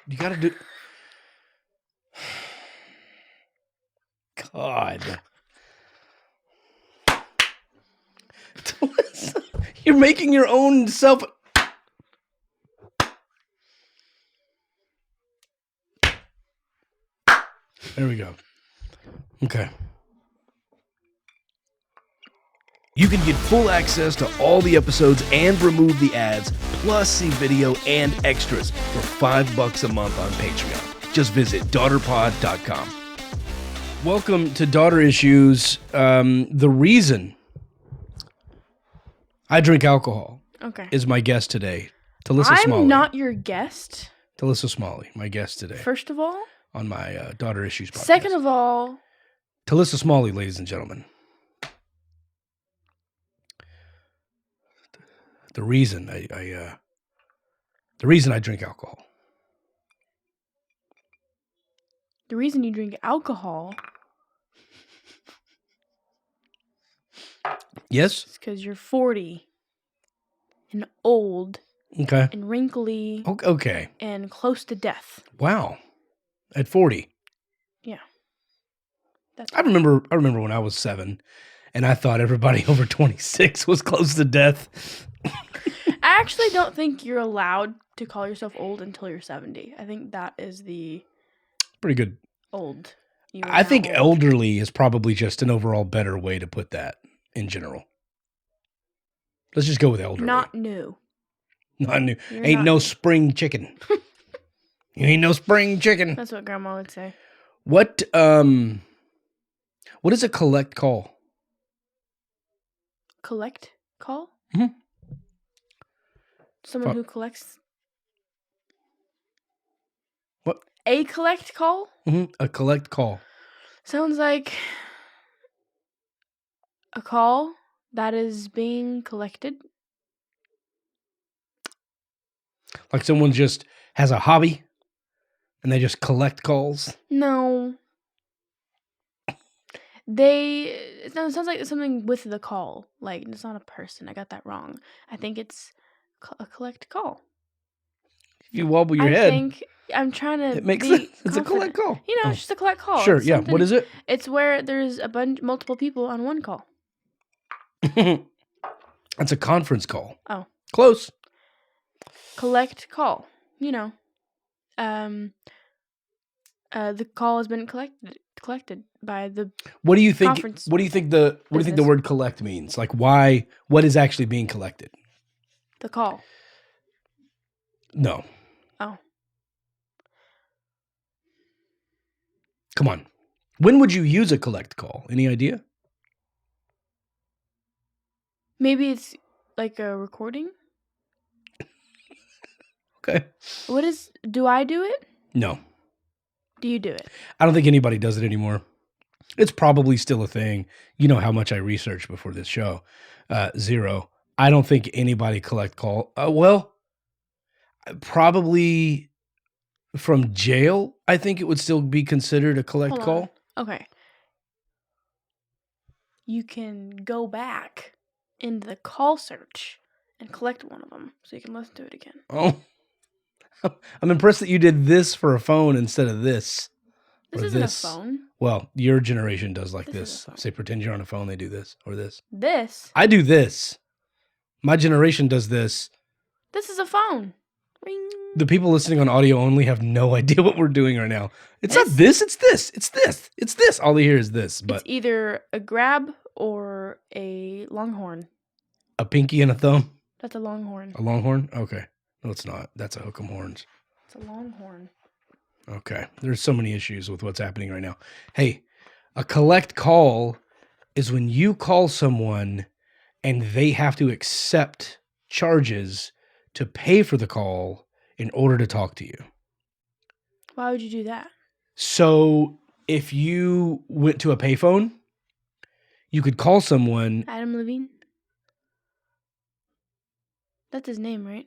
You got to do. God. You're making your own self. There we go. Okay. You can get full access to all the episodes and remove the ads, plus see video and extras for $5 a month on Patreon. Just visit daughterpod.com. Welcome to Daughter Issues. The reason I drink alcohol is my guest today, Talissa Smalley. I'm not your guest. Talissa Smalley, my guest today. First of all. On my Daughter Issues podcast. Second of all. Talissa Smalley, ladies and gentlemen. The reason I drink alcohol. The reason you drink alcohol. Yes? It's because you're 40 and old. Okay. And wrinkly. Okay. And close to death. Wow. At 40. Yeah. I remember when I was 7 and I thought everybody over 26 was close to death. I actually don't think you're allowed to call yourself old until you're 70. I think that is the pretty good. Old. I think old. Elderly is probably just an overall better way to put that in general. Let's just go with elderly. Not new. Not new. Ain't no spring chicken. You ain't no spring chicken. That's what Grandma would say. What is a collect call? Collect call? Mm-hmm. Someone who collects. What? A collect call? Mm-hmm. A collect call. Sounds like a call that is being collected. Like someone just has a hobby and they just collect calls? No. It sounds like something with the call. Like, it's not a person. I got that wrong. I think it's a collect call. If you wobble your head. I think I'm trying to. It makes sense. It's confident. A collect call. You know, it's just a collect call. Sure, yeah. What is it? It's where there's multiple people on one call. That's a conference call. Oh. Close. Collect call. You know. The call has been collected by the What do you think conference what do you think the word collect means? Like what is actually being collected? The call. No. Oh. Come on. When would you use a collect call? Any idea? Maybe it's like a recording? Okay. Do I do it? No. Do you do it? I don't think anybody does it anymore. It's probably still a thing. You know how much I researched before this show. 0. I don't think anybody collect call. Well, probably from jail, I think it would still be considered a collect call. Okay. You can go back into the call search and collect one of them so you can listen to it again. Oh. I'm impressed that you did this for a phone instead of this. This isn't a phone. Well, your generation does like this. Say, pretend you're on a phone, they do this or this. This? I do this. My generation does this. This is a phone. Ring. The people listening on audio only have no idea what we're doing right now. It's not this, it's this. It's this. It's this. All they hear is this. But it's either a grab or a longhorn. A pinky and a thumb? That's a longhorn. A longhorn? Okay. No, it's not. That's a hook 'em horns. It's a longhorn. Okay. There's so many issues with what's happening right now. Hey, a collect call is when you call someone and they have to accept charges to pay for the call in order to talk to you. Why would you do that? So if you went to a payphone, you could call someone. Adam Levine? That's his name, right?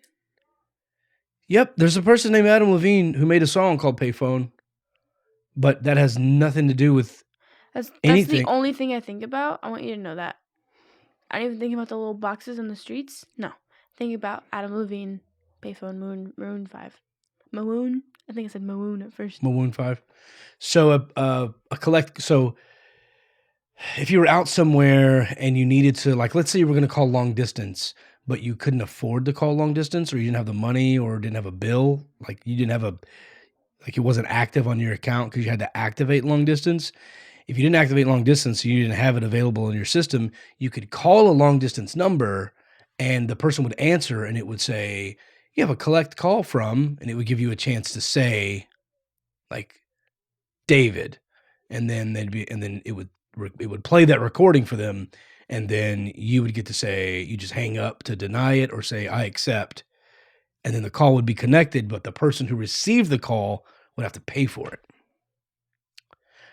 Yep, there's a person named Adam Levine who made a song called Payphone, but that has nothing to do with anything. That's the only thing I think about. I want you to know that. I don't even think about the little boxes in the streets. No. Think about Adam Levine, Payphone, Maroon 5. Mawoon. I think I said Mawoon at first. Mawoon 5. So so if you were out somewhere and you needed to, like, let's say you were going to call long distance, but you couldn't afford to call long distance, or you didn't have the money, or didn't have a bill, like you didn't have like it wasn't active on your account because you had to activate long distance. If you didn't activate long distance, so you didn't have it available in your system, you could call a long distance number and the person would answer and it would say, you have a collect call from, and it would give you a chance to say, like, David. And then it would play that recording for them. And then you would get to say, you just hang up to deny it or say, I accept. And then the call would be connected, but the person who received the call would have to pay for it.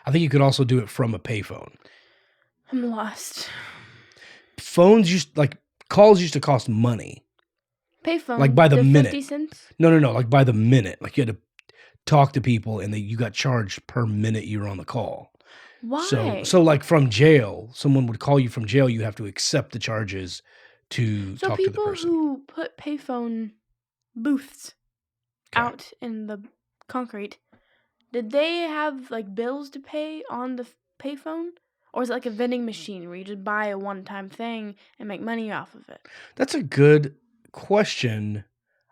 I think you could also do it from a payphone. I'm lost. Calls used to cost money. Payphone. Like by the minute. 50 cents? No. Like by the minute. Like you had to talk to people and you got charged per minute you were on the call. Why? So like from jail, someone would call you from jail, you have to accept the charges to talk to the person. So people who put payphone booths out in the concrete, did they have like bills to pay on the payphone? Or is it like a vending machine where you just buy a one-time thing and make money off of it? That's a good question.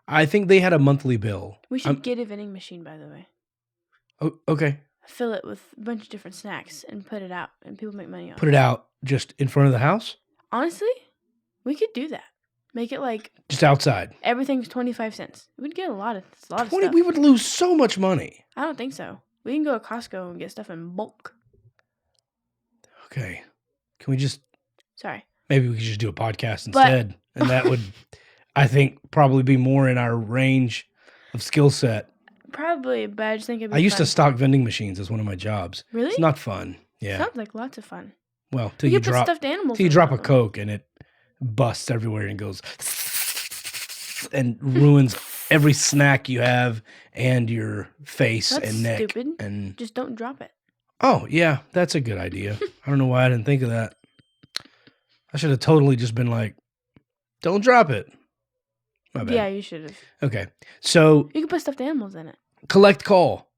I think they had a monthly bill. We should get a vending machine, by the way. Oh, okay. Fill it with a bunch of different snacks and put it out, and people make money off Put it out just in front of the house? Honestly, we could do that. Make it like just outside. Everything's 25 cents. We'd get a lot of stuff. We would lose so much money. I don't think so. We can go to Costco and get stuff in bulk. Okay. Can we just... Sorry. Maybe we could just do a podcast instead. And that would, I think, probably be more in our range of skill set. Probably, but I just think it'd be I used to stock vending machines as one of my jobs. Really? It's not fun. Yeah. Sounds like lots of fun. Well, till you drop stuffed animals. Till you drop a Coke and it busts everywhere and goes and ruins every snack you have and your face and neck. That's stupid. And just don't drop it. Oh, yeah, that's a good idea. I don't know why I didn't think of that. I should have totally just been like, don't drop it. My bad. Yeah, you should have. Okay. So you could put stuffed animals in it. Collect call.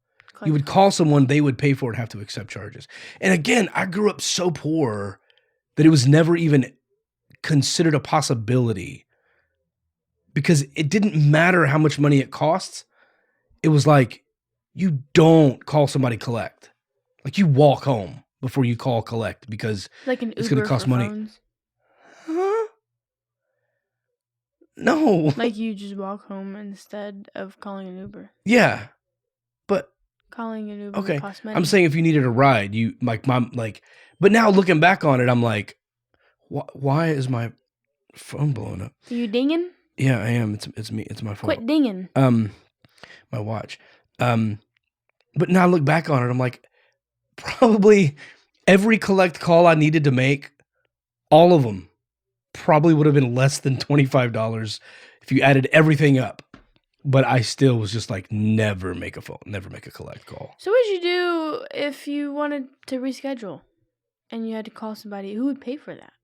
You would call someone, they would pay for it and have to accept charges. And again, I grew up so poor that it was never even considered a possibility because it didn't matter how much money it costs. It was like, you don't call somebody collect. Like you walk home before you call collect because like an it's going to cost money. Phones. Huh? No. Like you just walk home instead of calling an Uber. Yeah. But calling an Uber would cost money. I'm saying if you needed a ride, you but now looking back on it, I'm like, why is my phone blowing up? Are you dinging? Yeah, I am. It's me. It's my phone. Quit dinging. My watch. But now I look back on it, I'm like, probably every collect call I needed to make, all of them probably would have been less than $25 if you added everything up. But I still was just like, never make a collect call. So what would you do if you wanted to reschedule and you had to call somebody? Who would pay for that?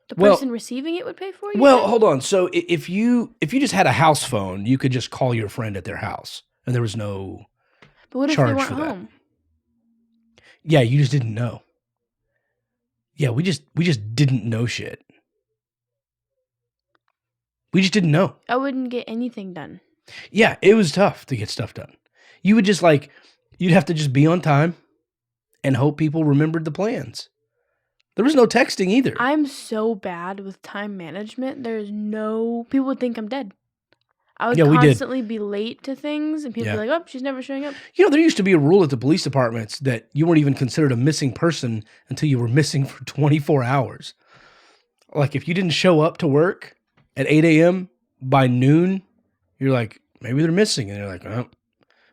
The person receiving it would pay for it? Well, hold on. So if you just had a house phone, you could just call your friend at their house and there was no But what if charge they weren't for that. home? Yeah, you just didn't know. Yeah, we just didn't know shit. We just didn't know. I wouldn't get anything done. Yeah, it was tough to get stuff done. You would just you'd have to just be on time and hope people remembered the plans. There was no texting either. I'm so bad with time management. People would think I'm dead. I would constantly be late to things and people would be like, oh, she's never showing up. There used to be a rule at the police departments that you weren't even considered a missing person until you were missing for 24 hours. Like if you didn't show up to work at 8 a.m. by noon, you're like, maybe they're missing. And they're like, oh,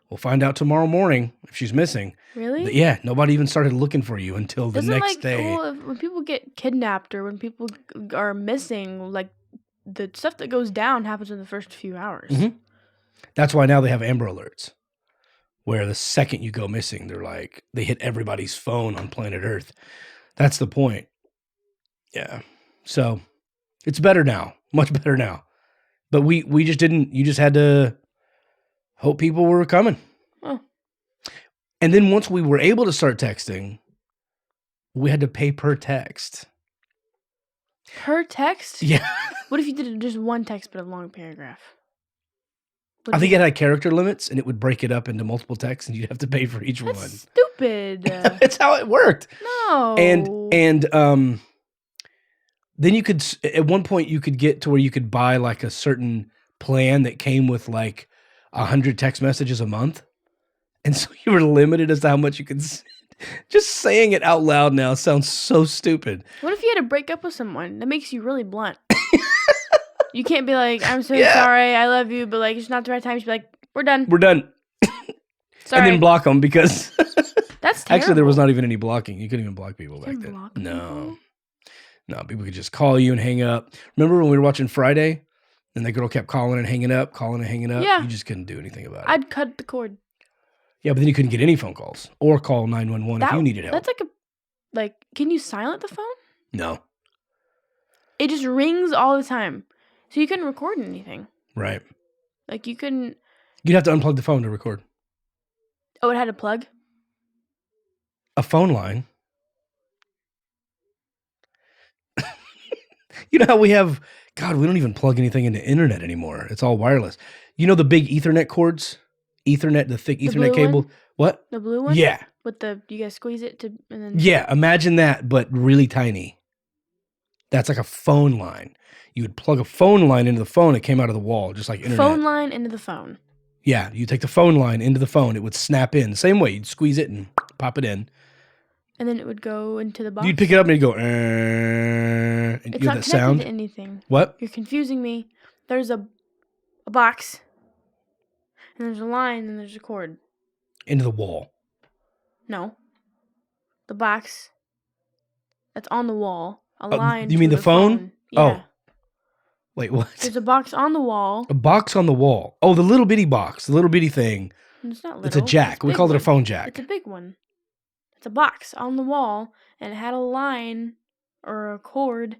we'll find out tomorrow morning if she's missing. Really? But yeah, nobody even started looking for you until the next day. Well, when people get kidnapped or when people are missing, like the stuff that goes down happens in the first few hours. Mm-hmm. That's why now they have Amber Alerts, where the second you go missing, they hit everybody's phone on planet Earth. That's the point. Yeah. So it's better now, much better now. But we just didn't. You just had to hope people were coming. Oh. And then once we were able to start texting, we had to pay per text. Per text? Yeah. What if you did just one text but a long paragraph? I think it had character limits, and it would break it up into multiple texts, and you'd have to pay for each That's one. stupid. That's how it worked. No. And then you could, at one point, you could get to where you could buy like a certain plan that came with like 100 text messages a month. And so you were limited as to how much you could send. Just saying it out loud now sounds so stupid. What if you had to break up with someone? That makes you really blunt. You can't be like, I'm so sorry, I love you, but like it's not the right time. You should be like, we're done. We're done. Sorry. And then block them because that's terrible. Actually there was not even any blocking. You couldn't even block people back then. Block No. No, people could just call you and hang up. Remember when we were watching Friday and the girl kept calling and hanging up? Yeah. You just couldn't do anything about it. I'd cut the cord. Yeah, but then you couldn't get any phone calls or call 911 if you needed help. That's like can you silent the phone? No. It just rings all the time. So you couldn't record anything. Right. Like you couldn't. You'd have to unplug the phone to record. Oh, it had a plug? A phone line. You know how we have, God, we don't even plug anything into internet anymore. It's all wireless. You know the big Ethernet cords? Ethernet, the thick Ethernet cable? One? What? The blue one? Yeah. With you guys squeeze it to, and then. Yeah, imagine that, but really tiny. That's like a phone line. You would plug a phone line into the phone, it came out of the wall, just like internet. Phone line into the phone. Yeah, you take the phone line into the phone, it would snap in. Same way, you'd squeeze it and pop it in. And then it would go into the box. You'd pick it up and it'd go, and it's you not have that sound. To anything. What? You're confusing me. There's a box, and there's a line, and there's a cord. Into the wall. No. The box that's on the wall. A line. You mean the phone? Yeah. Oh. Wait, what? There's a box on the wall. A box on the wall. Oh, the little bitty box, the little bitty thing. It's not little. It's a jack. We called it a phone jack. It's a big one. It's a box on the wall, and it had a line or a cord,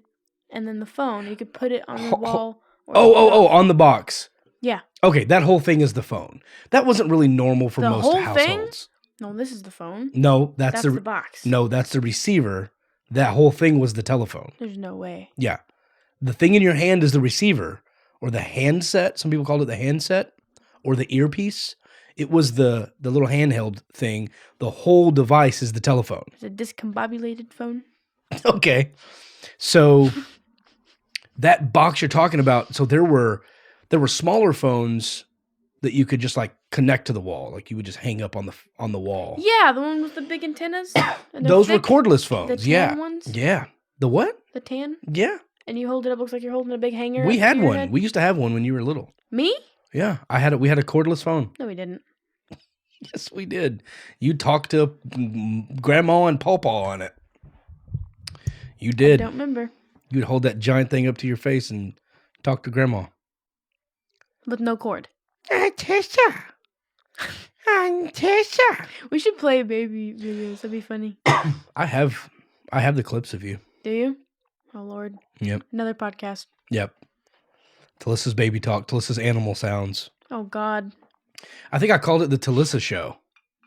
and then the phone. You could put it on the wall. On the box. Yeah. Okay, that whole thing is the phone. That wasn't really normal for most whole households. Thing? No, this is the phone. No, that's the box. No, that's the receiver. That whole thing was the telephone. There's no way. Yeah. The thing in your hand is the receiver or the handset. Some people called it the handset or the earpiece. It was the little handheld thing. The whole device is the telephone. It's a discombobulated phone. Okay. So that box you're talking about, so there were smaller phones that you could just like connect to the wall. Like you would just hang up on the wall. Yeah, the one with the big antennas. Those were cordless phones. The tan yeah. ones? Yeah. The what? The tan? Yeah. And you hold it up, looks like you're holding a big hanger. We had one. Head? We used to have one when you were little. Me? Yeah. We had a cordless phone. No, we didn't. Yes, we did. You talked to Grandma and Pawpaw on it. You did. I don't remember. You'd hold that giant thing up to your face and talk to Grandma. With no cord. Tisha. Tisha. We should play baby videos. That'd be funny. I have the clips of you. Do you? Oh, Lord. Yep. Another podcast. Yep. Talissa's baby talk. Talissa's animal sounds. Oh, God. I think I called it the Talissa Show.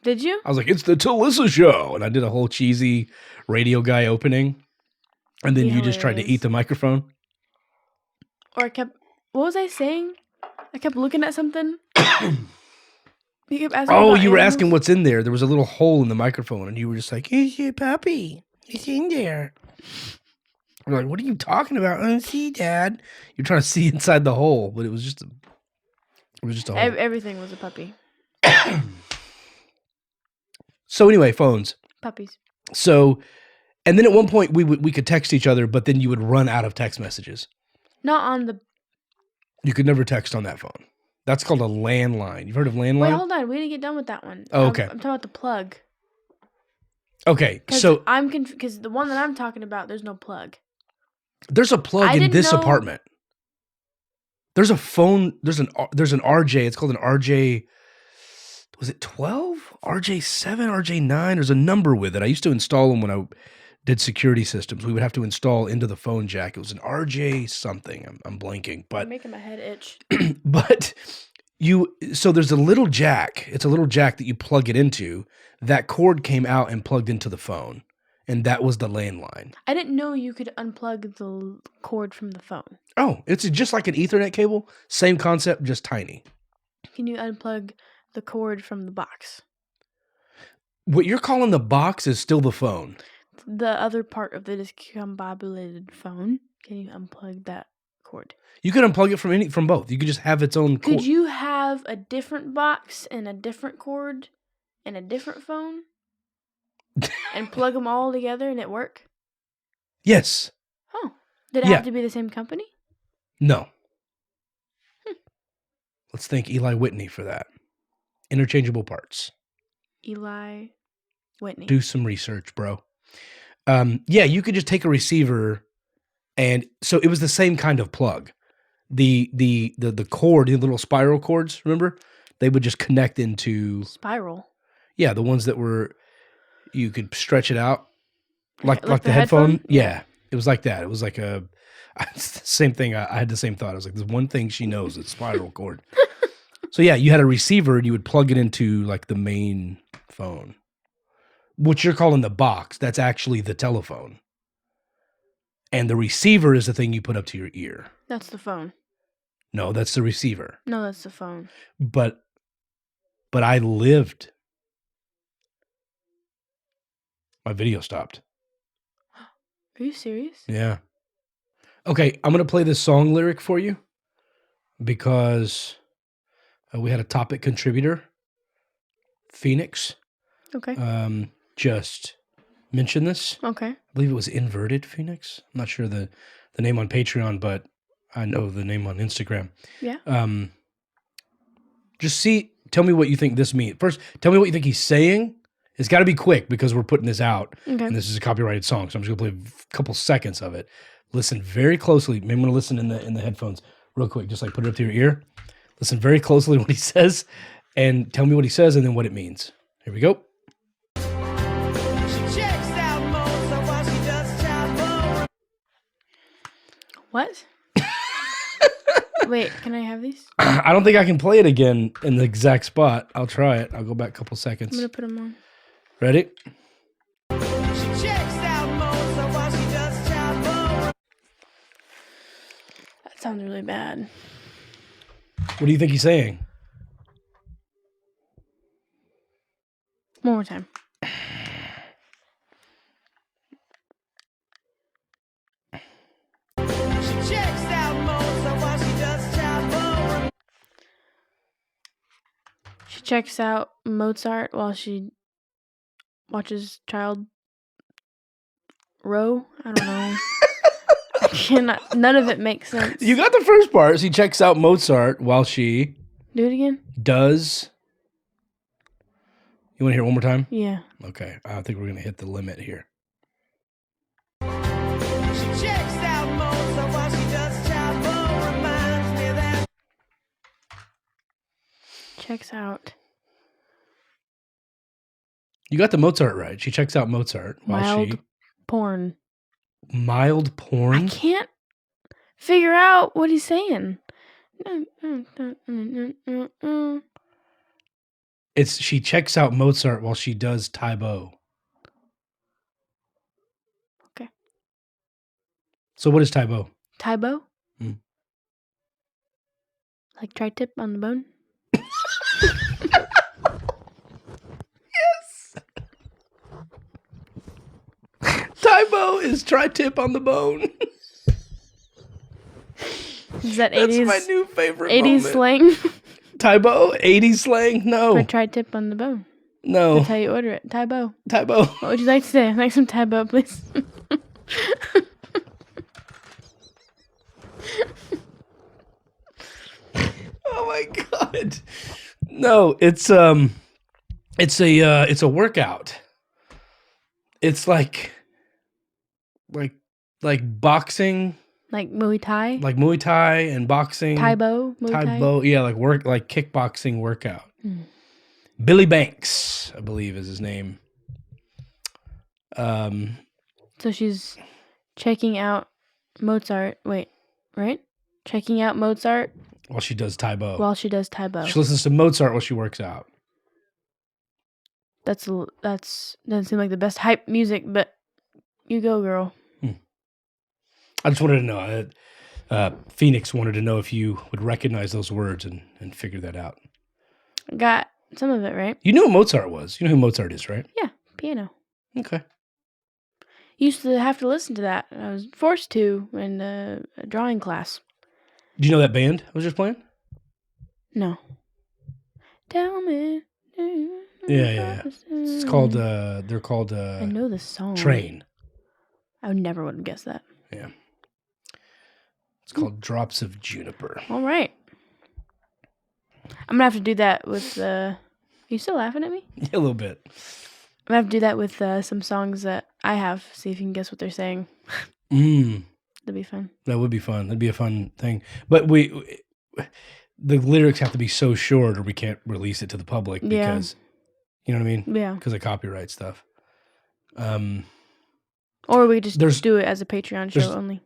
Did you? I was like, it's the Talissa Show. And I did a whole cheesy radio guy opening. And then you just tried to eat the microphone. Or what was I saying? I kept looking at something. You kept asking you were asking what's in there. There was a little hole in the microphone. And you were just like, it's your puppy. It's in there. I'm like, what are you talking about? I don't see, Dad. You're trying to see inside the hole. But it was just a hole. Everything was a puppy. So anyway, phones. Puppies. So, and then at one point we could text each other, but then you would run out of text messages. Not on the... You could never text on that phone. That's called a landline. You've heard of landline? Wait, hold on. We didn't get done with that one. Oh, okay. I'm talking about the plug. Okay, so... I'm confused, because the one that I'm talking about, there's no plug. There's a plug in this apartment. There's a phone, there's an RJ, it's called an RJ, was it 12? RJ 7, RJ 9, there's a number with it. I used to install them when I did security systems. We would have to install into the phone jack. It was an RJ something, I'm blanking. But you're making my head itch. But So there's a little jack. It's a little jack that you plug it into. That cord came out and plugged into the phone, and that was the landline. I didn't know you could unplug the cord from the phone. Oh, it's just like an Ethernet cable. Same concept, just tiny. Can you unplug the cord from the box? What you're calling the box is still the phone. The other part of the discombobulated phone, can you unplug that cord? You could unplug it from both. You could just have its own cord. Could you have a different box and a different cord and a different phone and plug them all together and it work? Yes. Oh. Did it have to be the same company? No. Let's thank Eli Whitney for that. Interchangeable parts. Eli Whitney. Do some research, bro. Yeah, you could just take a receiver, and so it was the same kind of plug. The cord, the little spiral cords, remember? They would just connect into spiral. Yeah, the ones that were you could stretch it out like the headphone. Yeah, it was like that. It was like a same thing. I had the same thought. I was like, there's one thing she knows, it's spiral cord. So yeah, you had a receiver and you would plug it into like the main phone. What you're calling the box, that's actually the telephone. And the receiver is the thing you put up to your ear. That's the phone. No, that's the receiver. No, that's the phone. But I lived. My video stopped. Are you serious? Yeah. Okay, I'm going to play this song lyric for you because we had a topic contributor, Phoenix. Okay. Just mention this. Okay. I believe it was Inverted Phoenix. I'm not sure the name on Patreon, but I know the name on Instagram. Yeah. Tell me what you think this means. First, tell me what you think he's saying. It's got to be quick because we're putting this out. Okay. And this is a copyrighted song, so I'm just going to play a couple seconds of it. Listen very closely. Maybe I'm going to listen in the headphones real quick, just like put it up to your ear. Listen very closely to what he says and tell me what he says and then what it means. Here we go. What? Wait, can I have these? I don't think I can play it again in the exact spot. I'll try it. I'll go back a couple seconds. I'm going to put them on. Ready? That sounds really bad. What do you think he's saying? One more time. She checks out Mozart while she watches Child Row. I don't know. I cannot. None of it makes sense. You got the first part. She checks out Mozart while she do it again. Does. You want to hear it one more time? Yeah. Okay. I think we're gonna hit the limit here. Checks out. You got the Mozart right. She checks out Mozart while Mild porn. Mild porn? I can't figure out what he's saying. It's she checks out Mozart while she does Taibo. Okay. So what is Taibo? Taibo? Like tri-tip on the bone? Yes. Taibo is tri-tip on the bone. Is that 80s? That's my new favorite 80s moment. slang? Taibo? 80s slang? No. For tri-tip on the bone. No. That's how you order it. Taibo. Taibo. What would you like today? I'd like some Taibo, please. Oh my god. No, it's a workout. It's like boxing. Like Muay Thai? Like Muay Thai and boxing. Taibo? Muay Thai? Taibo, yeah, like kickboxing workout. Billy Banks, I believe is his name. So she's checking out Mozart. Wait, right? Checking out Mozart. While she does Taibo. While she does Taibo. She listens to Mozart while she works out. That's doesn't seem like the best hype music, but you go, girl. I just wanted to know. Phoenix wanted to know if you would recognize those words and figure that out. I got some of it right. You knew what Mozart was. You know who Mozart is, right? Yeah, piano. Okay. Used to have to listen to that. I was forced to in a drawing class. Do you know that band I was just playing? No. Tell me. Yeah. It's called, they're called, I know the song. Train. I would never guess that. Yeah. It's called Drops of Juniper. All right. I'm going to have to do that with, are you still laughing at me? Yeah, a little bit. I'm going to have to do that with some songs that I have. See if you can guess what they're saying. That'd be fun. That would be fun. That'd be a fun thing. But the lyrics have to be so short or we can't release it to the public because, you know what I mean? Yeah. Because of copyright stuff. Or we just do it as a Patreon show only.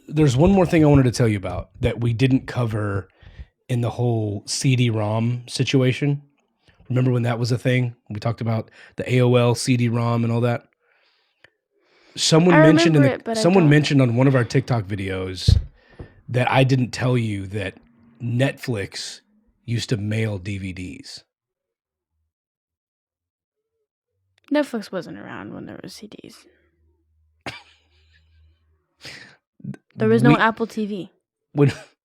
There's one more thing I wanted to tell you about that we didn't cover in the whole CD-ROM situation. Remember when that was a thing? We talked about the AOL CD-ROM and all that. Someone mentioned on one of our TikTok videos that I didn't tell you that Netflix used to mail DVDs. Netflix wasn't around when there was CDs. There was no Apple TV.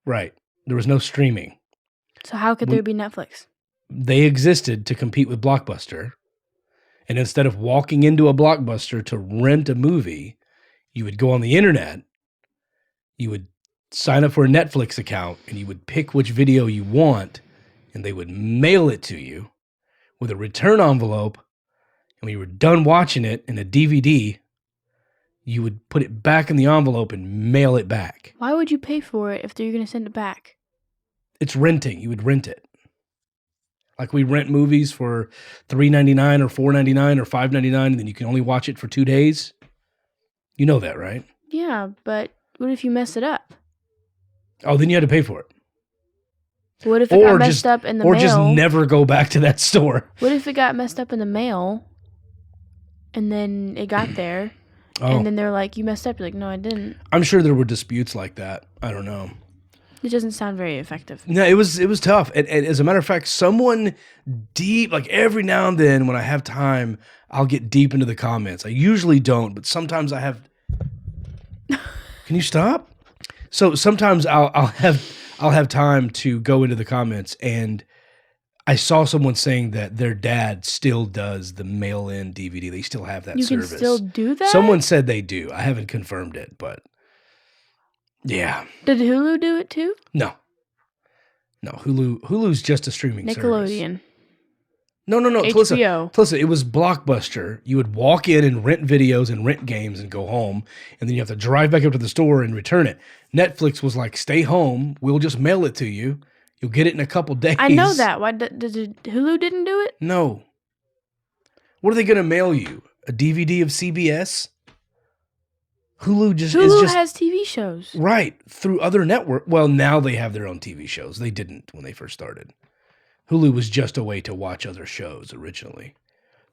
Right. There was no streaming. So how could there be Netflix? They existed to compete with Blockbuster. And instead of walking into a Blockbuster to rent a movie, you would go on the internet, you would sign up for a Netflix account, and you would pick which video you want, and they would mail it to you with a return envelope. And when you were done watching it in a DVD, you would put it back in the envelope and mail it back. Why would you pay for it if you're going to send it back? It's renting. You would rent it. Like we rent movies for $3.99 or $4.99 or $5.99, and then you can only watch it for 2 days. You know that, right? Yeah, but what if you mess it up? Oh, then you had to pay for it. What if it got messed up in the mail? Or just never go back to that store. What if it got messed up in the mail, and then it got there, and then they're like, you messed up. You're like, no, I didn't. I'm sure there were disputes like that. I don't know. It doesn't sound very effective. No, it was tough. And as a matter of fact, someone deep, like every now and then when I have time, I'll get deep into the comments. I usually don't, but sometimes I have. Can you stop? So sometimes I'll have time to go into the comments, and I saw someone saying that their dad still does the mail-in DVD. They still have that service. You can still do that? Someone said they do. I haven't confirmed it, but yeah. Did Hulu do it too? No, Hulu's just a streaming service. Nickelodeon. No. HBO. Listen, it was Blockbuster. You would walk in and rent videos and rent games and go home, and then you have to drive back up to the store and return it. Netflix was like, stay home. We'll just mail it to you. You'll get it in a couple days. I know that. Why did Hulu didn't do it? No. What are they going to mail you? A DVD of CBS? Hulu has TV shows. Right. Through other network. Well, now they have their own TV shows. They didn't when they first started. Hulu was just a way to watch other shows originally.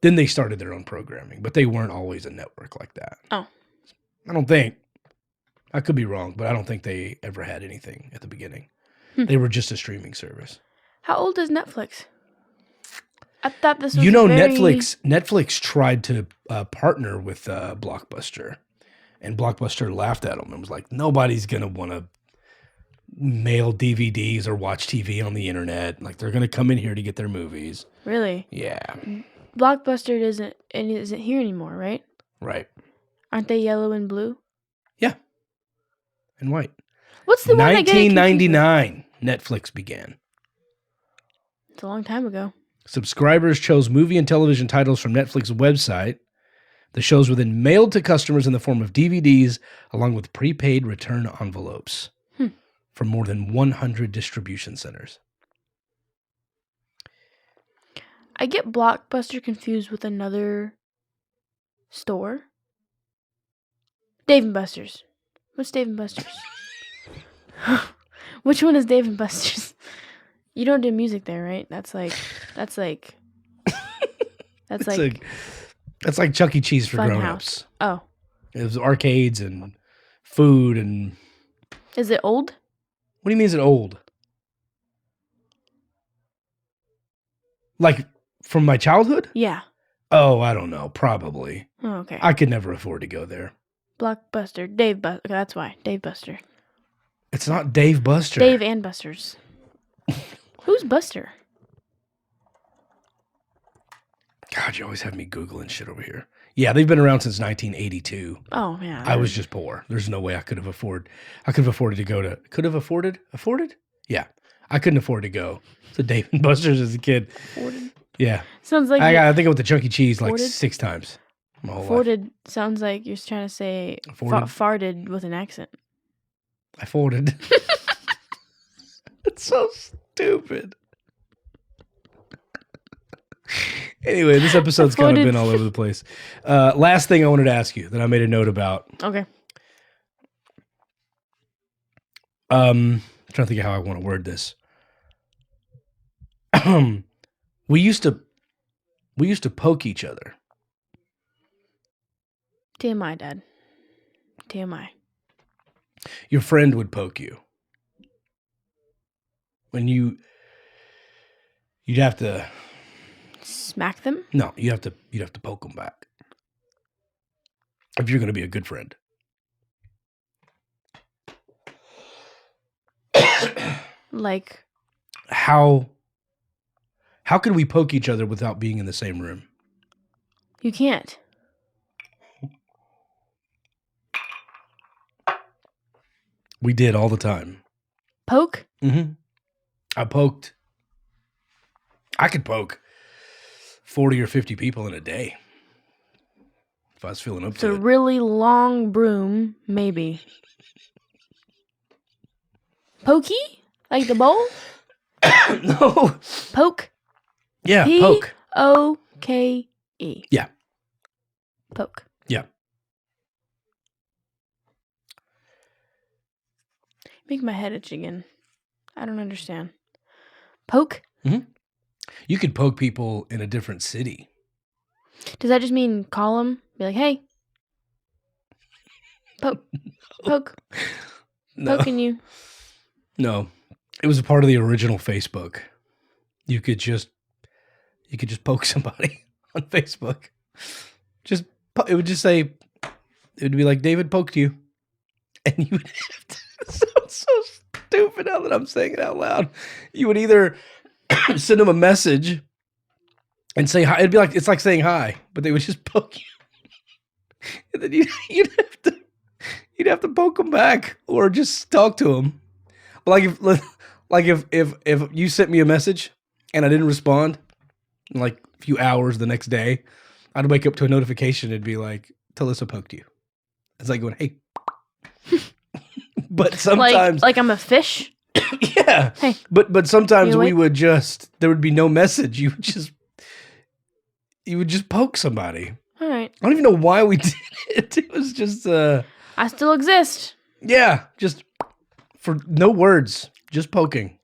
Then they started their own programming, but they weren't always a network like that. Oh. I don't think. I could be wrong, but I don't think they ever had anything at the beginning. They were just a streaming service. How old is Netflix? I thought this was Netflix tried to partner with Blockbuster, and Blockbuster laughed at them and was like, nobody's going to want to mail DVDs or watch TV on the internet. Like, they're going to come in here to get their movies. Really? Yeah. Blockbuster isn't here anymore, right? Right. Aren't they yellow and blue? Yeah. And white. What's the one 1999, Netflix began. It's a long time ago. Subscribers chose movie and television titles from Netflix's website. The shows were then mailed to customers in the form of DVDs, along with prepaid return envelopes from more than 100 distribution centers. I get Blockbuster confused with another store. Dave & Buster's. What's Dave & Buster's? Which one is Dave and Buster's? You don't do music there, right? That's like That's like Chuck E. Cheese for Fun grown-ups. House. Oh. It was arcades and food and... Is it old? What do you mean is it old? Like, from my childhood? Yeah. Oh, I don't know. Probably. Oh, okay. I could never afford to go there. Blockbuster. Dave Buster. Okay, that's why. Dave Buster. It's not Dave Buster. Dave and Buster's. Who's Buster? God, you always have me Googling shit over here. Yeah, they've been around since 1982. Oh, man. I was just poor. There's no way I could have afforded to go to... Could have afforded? Afforded? Yeah. I couldn't afford to go to Dave and Buster's as a kid. Afforded? Yeah. Sounds like... I think I went to Chuck E. Cheese like afforded? 6 times. My whole life. Afforded sounds like you're trying to say farted with an accent. I folded. It's so stupid. Anyway, this episode's kind of been all over the place. Last thing I wanted to ask you that I made a note about. Okay. I'm trying to think of how I want to word this. We used to poke each other. TMI, Dad. TMI. Your friend would poke you. When you'd have to smack them? No, you'd have to poke them back. If you're going to be a good friend. Like how can we poke each other without being in the same room? You can't. We did all the time. Poke? Mm-hmm. I could poke 40 or 50 people in a day. If I was feeling up to it. It's a really long broom, maybe. Pokey? Like the bowl? No. Poke? Yeah, poke. P-O-K-E. Yeah. Poke. Yeah. Make my head itch again. I don't understand. Poke? Mm-hmm. You could poke people in a different city. Does that just mean call them? Be like, hey. Poke. Poke. No. Poking you. No. It was a part of the original Facebook. You could just poke somebody on Facebook. It would just say, it would be like, David poked you. And you would have to, it sounds so stupid now that I'm saying it out loud. You would either send them a message and say hi. It'd be like, it's like saying hi, but they would just poke you. And then you'd have to poke them back or just talk to them. Like if you sent me a message and I didn't respond in like a few hours the next day, I'd wake up to a notification. It'd be like, Talissa poked you. It's like going, hey. But sometimes like I'm a fish. Yeah. Hey. But sometimes we would there would be no message. You would just poke somebody. All right. I don't even know why we did it. It was just I still exist. Yeah, just for no words, just poking.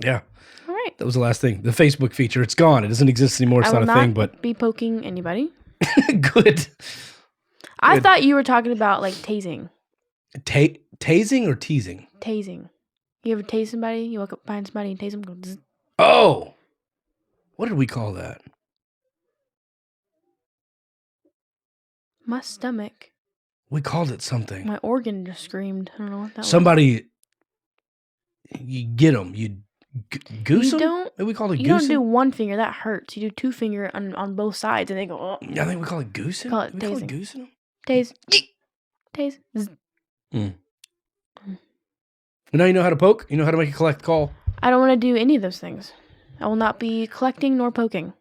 Yeah. All right. That was the last thing. The Facebook feature, it's gone. It doesn't exist anymore. It's not a thing, but be poking anybody. Good. I thought you were talking about like tasing. Tasing or teasing? Tasing. You ever tase somebody? You walk up behind somebody and tase them? Go zzz. Oh. What did we call that? My stomach. We called it something. My organ just screamed. I don't know what that was. Somebody, you get them. You goose them? Don't. Maybe we call it goose. You don't do one finger. That hurts. You do 2 finger on both sides and they go, oh. Yeah, I think we call it goosing. Call it tasing. tasing. Call it goosing them? Tase. Tase. Zzz. Now you know how to poke. You know how to make a collect call. I don't want to do any of those things. I will not be collecting nor poking.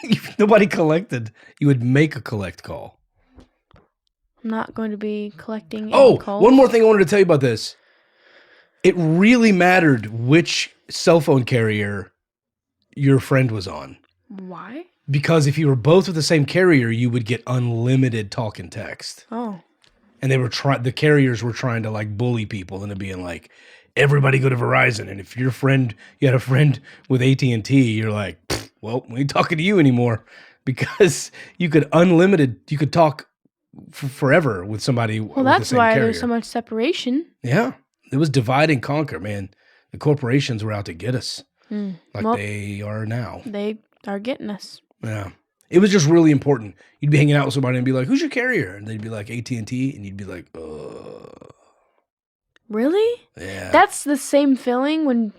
If nobody collected, you would make a collect call. I'm not going to be collecting any calls. One more thing I wanted to tell you about this. It really mattered which cell phone carrier your friend was on. Why? Because if you were both with the same carrier, you would get unlimited talk and text. Oh. And the carriers were trying to like bully people into being like, everybody go to Verizon. And if you had a friend with AT&T, you're like, well, we ain't talking to you anymore, because you could talk forever with somebody. Well, with the that's same why carrier. there's so much separation. Yeah. It was divide and conquer, man. The corporations were out to get us they are now. They are getting us. Yeah. It was just really important. You'd be hanging out with somebody and be like, who's your carrier? And they'd be like, AT&T. And you'd be like, Really? Yeah. That's the same feeling when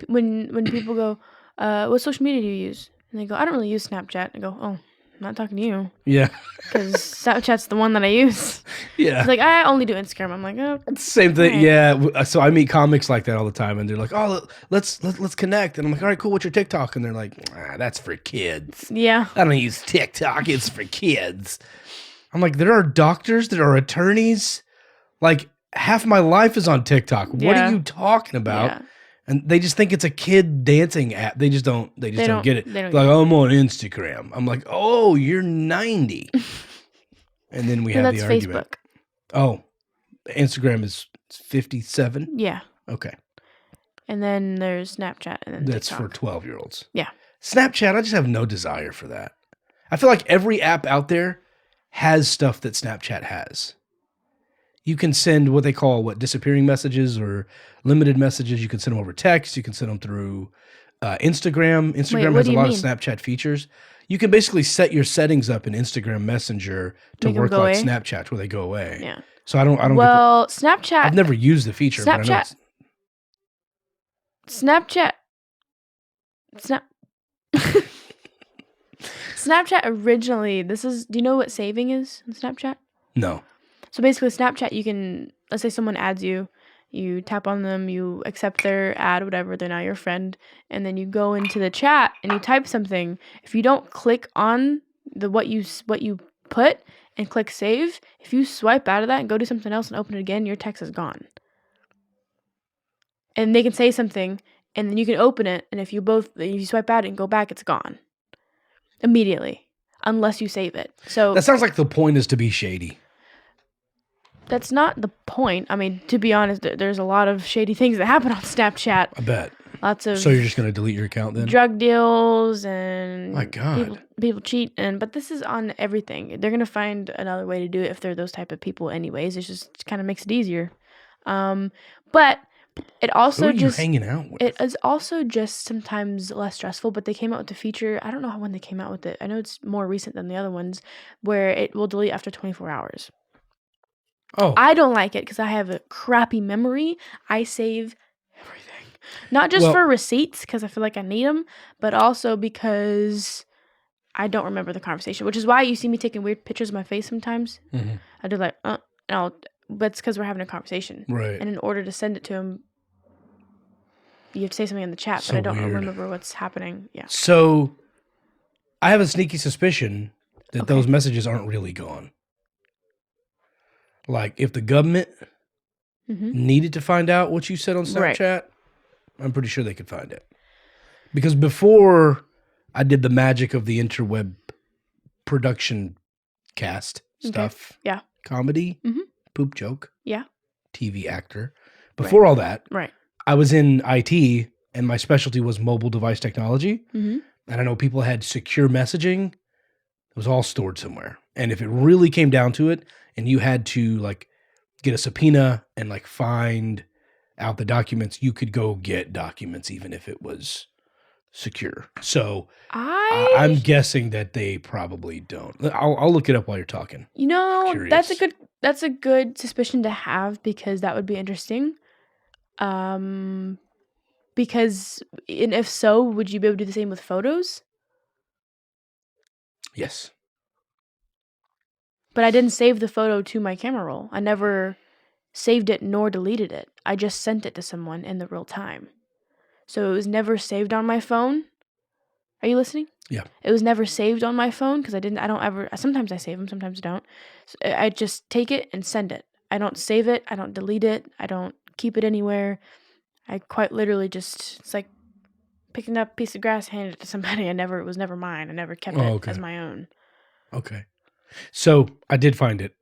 people go, what social media do you use? And they go, I don't really use Snapchat. I go, oh, I'm not talking to you. Yeah. Because Snapchat's the one that I use. Yeah. It's like, I only do Instagram. I'm like, oh. Same thing. Right. Yeah. So I meet comics like that all the time, and they're like, oh, let's connect. And I'm like, all right, cool. What's your TikTok? And they're like, that's for kids. Yeah. I don't use TikTok. It's for kids. I'm like, there are doctors, there are attorneys. Like, half my life is on TikTok. What are you talking about? Yeah. And they just think it's a kid dancing app. They just don't get it. Like, I'm on Instagram. I'm like, oh, you're 90. And then we have the argument. Facebook. Oh, Instagram is 57? Yeah. Okay. And then there's Snapchat. And then That's TikTok. for 12-year-olds. Yeah. Snapchat, I just have no desire for that. I feel like every app out there has stuff that Snapchat has. You can send what they call disappearing messages or limited messages. You can send them over text. You can send them through Instagram. Instagram has a lot of Snapchat features. You can basically set your settings up in Instagram Messenger to work like Snapchat, where they go away. Yeah. So I don't. Well, Snapchat. I've never used the feature. Snapchat. Snapchat. Snapchat originally. Do you know what saving is in Snapchat? No. So basically, Snapchat, you can, let's say someone adds you, you tap on them, you accept their ad, whatever, they're now your friend, and then you go into the chat and you type something. If you don't click on what you put and click save, if you swipe out of that and go do something else and open it again, your text is gone. And they can say something, and then you can open it, and if you swipe out and go back, it's gone immediately, unless you save it. So that sounds like the point is to be shady. That's not the point. I mean, to be honest, there's a lot of shady things that happen on Snapchat. I bet. Lots of. So you're just gonna delete your account then? Drug deals and. My God. People cheat, but this is on everything. They're gonna find another way to do it if they're those type of people, anyways. It just kind of makes it easier. But it also Who are you hanging out with? It is also just sometimes less stressful. But they came out with the feature. I don't know when they came out with it. I know it's more recent than the other ones, where it will delete after 24 hours. Oh. I don't like it because I have a crappy memory. I save everything. Not just for receipts because I feel like I need them, but also because I don't remember the conversation, which is why you see me taking weird pictures of my face sometimes. Mm-hmm. I do but it's because we're having a conversation. Right. And in order to send it to him, you have to say something in the chat, but I don't remember what's happening. Yeah. So I have a sneaky suspicion that those messages aren't really gone. Like, if the government needed to find out what you said on Snapchat, I'm pretty sure they could find it. Because before I did the magic of the interweb production cast stuff, comedy, poop joke, TV actor, before all that, I was in IT, and my specialty was mobile device technology. And I know people had secure messaging. It was all stored somewhere. And if it really came down to it, and you had to like get a subpoena and like find out the documents, you could go get documents even if it was secure. So I'm guessing that they probably don't. I'll look it up while you're talking. You know, that's a good suspicion to have, because that would be interesting. Because and if so, would you be able to do the same with photos? Yes. But I didn't save the photo to my camera roll. I never saved it nor deleted it. I just sent it to someone in the real time. So it was never saved on my phone. Are you listening? Yeah. It was never saved on my phone because sometimes I save them, sometimes I don't. So I just take it and send it. I don't save it. I don't delete it. I don't keep it anywhere. I quite literally it's like picking up a piece of grass, handed it to somebody. It was never mine. I never kept it as my own. Okay. So I did find it.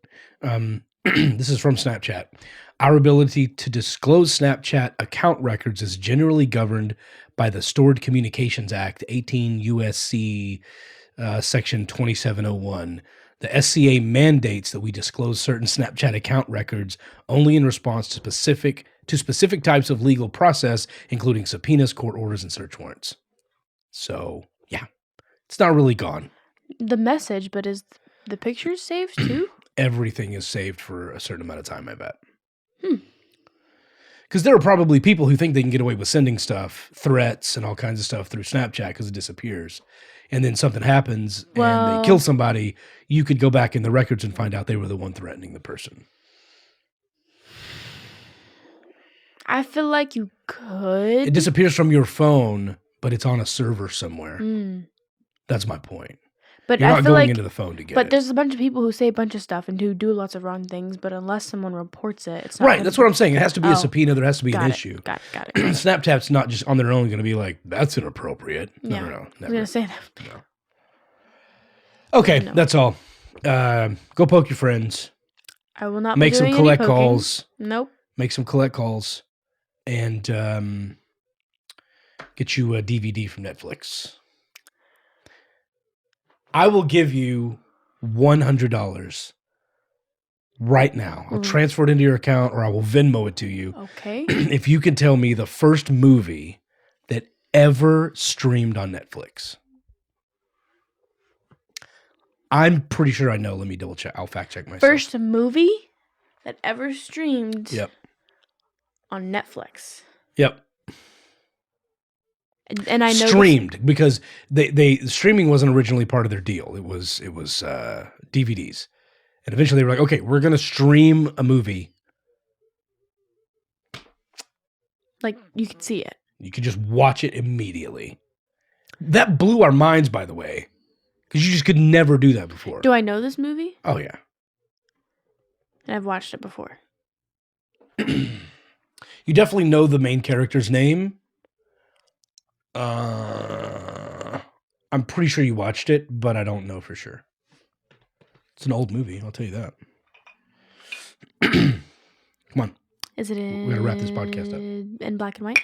This is from Snapchat. Our ability to disclose Snapchat account records is generally governed by the Stored Communications Act, 18 U.S.C. Section 2701. The SCA mandates that we disclose certain Snapchat account records only in response to specific types of legal process, including subpoenas, court orders, and search warrants. So, yeah, it's not really gone. The message, but is the pictures saved too? Everything is saved for a certain amount of time, I bet. Because there are probably people who think they can get away with sending stuff, threats, and all kinds of stuff through Snapchat because it disappears. And then something happens and they kill somebody. You could go back in the records and find out they were the one threatening the person. I feel like you could. It disappears from your phone, but it's on a server somewhere. That's my point. But You're I not feel going like, into the phone to get but it. there's a bunch of people who say a bunch of stuff and who do lots of wrong things, but unless someone reports it, it's not Right, that's what I'm saying. It has to be a Oh. subpoena. There has to be an Got it, issue. Got it. Snapchat's not just on their own going to be like, that's inappropriate. No, Yeah. no, I was never. going to say that. No. Okay, No. that's all. Go poke your friends. I will not Make be some doing collect any poking. calls. Nope. Make some collect calls. And get you a DVD from Netflix. I will give you $100 right now. I'll transfer it into your account or I will Venmo it to you. Okay. If you can tell me the first movie that ever streamed on Netflix. I'm pretty sure I know. Let me double check. I'll fact check myself. First movie that ever streamed on Netflix. Yep. And I know streamed because they streaming wasn't originally part of their deal. It was DVDs. And eventually they were like, okay, we're going to stream a movie. like you could see it. You could just watch it immediately. That blew our minds, by the way, because you just could never do that before. Do I know this movie? Oh, yeah. And I've watched it before. You definitely know the main character's name. I'm pretty sure you watched it, but I don't know for sure. It's an old movie, I'll tell you that. Come on. Is it in? We're gonna wrap this podcast up. In black and white?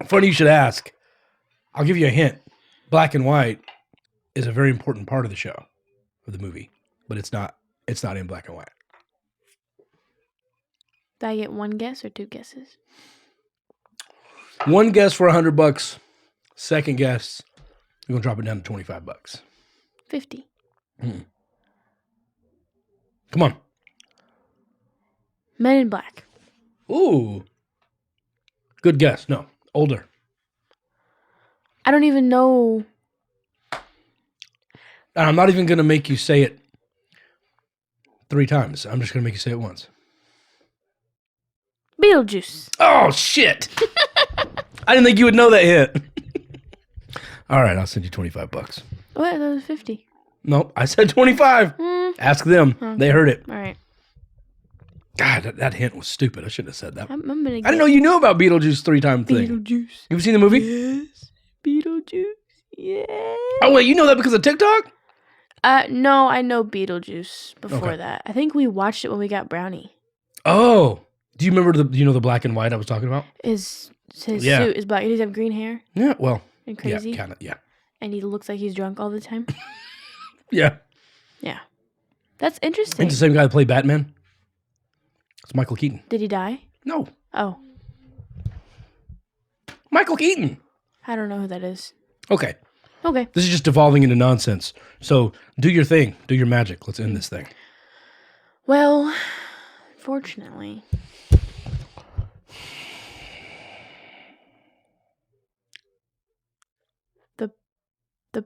Funny you should ask. I'll give you a hint. Black and white is a very important part of the show, of the movie, but it's not in black and white. Did I get one guess or two guesses? One guess for $100. Second guess, we're gonna drop it down to $25. 50. Come on. Men in Black. Ooh. Good guess. No, older. I don't even know. And I'm not even gonna make you say it 3 times. I'm just gonna make you say it once. Beetlejuice. Oh shit! I didn't think you would know that hit. All right, I'll send you $25. What? That was 50. Nope, I said 25. Ask them. Okay. They heard it. All right. God, that hint was stupid. I shouldn't have said that. I'm gonna I didn't know you knew about Beetlejuice 3-time thing. Beetlejuice. You ever seen the movie? Yes. Beetlejuice. Yeah. Oh wait, you know that because of TikTok? No, I know Beetlejuice before Okay. that. I think we watched it when we got Brownie. Oh, do you remember the black and white I was talking about? His Yeah. suit is black. He does have green hair Yeah, well, and crazy. yeah, kind of, yeah. And he looks like he's drunk all the time. Yeah. Yeah. That's interesting. It's the same guy that played Batman. It's Michael Keaton. Did he die? No, Oh, Michael Keaton. I don't know who that is. Okay, Okay. this is just devolving into nonsense. So do your thing. Do your magic. Let's end this thing. Well, fortunately, the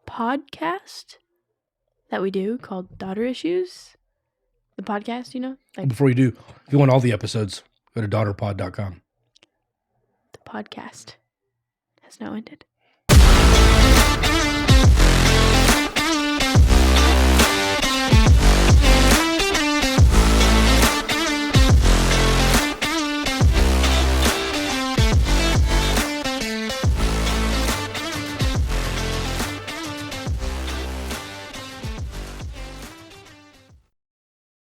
podcast that we do called Daughter Issues, the podcast, like Before you do, if you want all the episodes, go to daughterpod.com. the podcast has now ended.